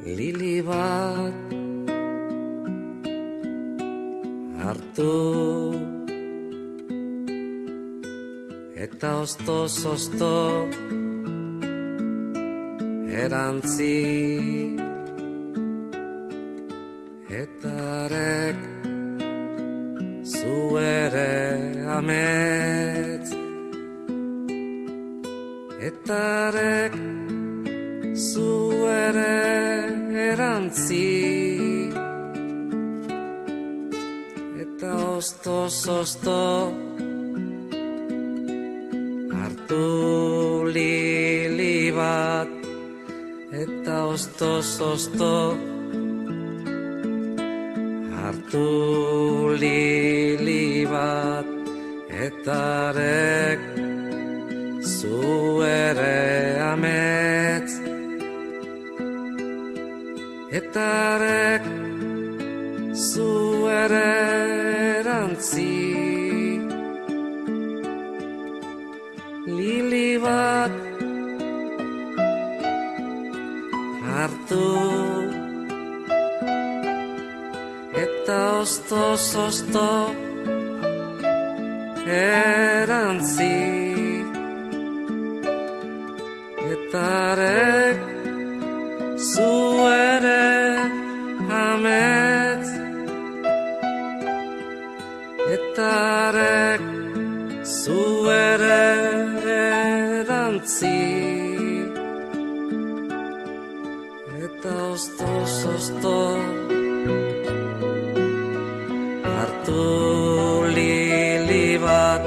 Lili bat hartu eta oztoz-ozto erantzi eta arek zu ere amets eta arek zu ere erantzi eta oztoz-ozto hartu lili bat eta oztoz-ozto hartu lili bat eta arek zu ere amets eta arek zu ere erantzi lili bat hartu eta oztoz-ozto erantzi eta arek zu ere amets eta arek zu ere erantzi eta oztoz-ozto hartu lili bat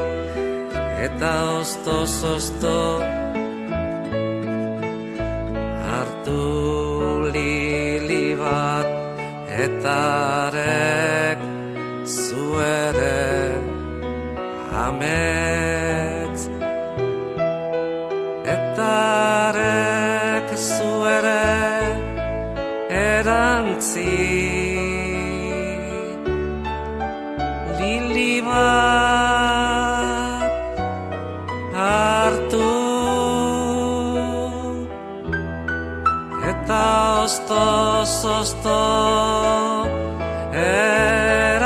eta oztoz-ozto hartu lili bat eta arek zu ere amets eta arek zu ere erantzi lili bat hartu eta oztoz-ozto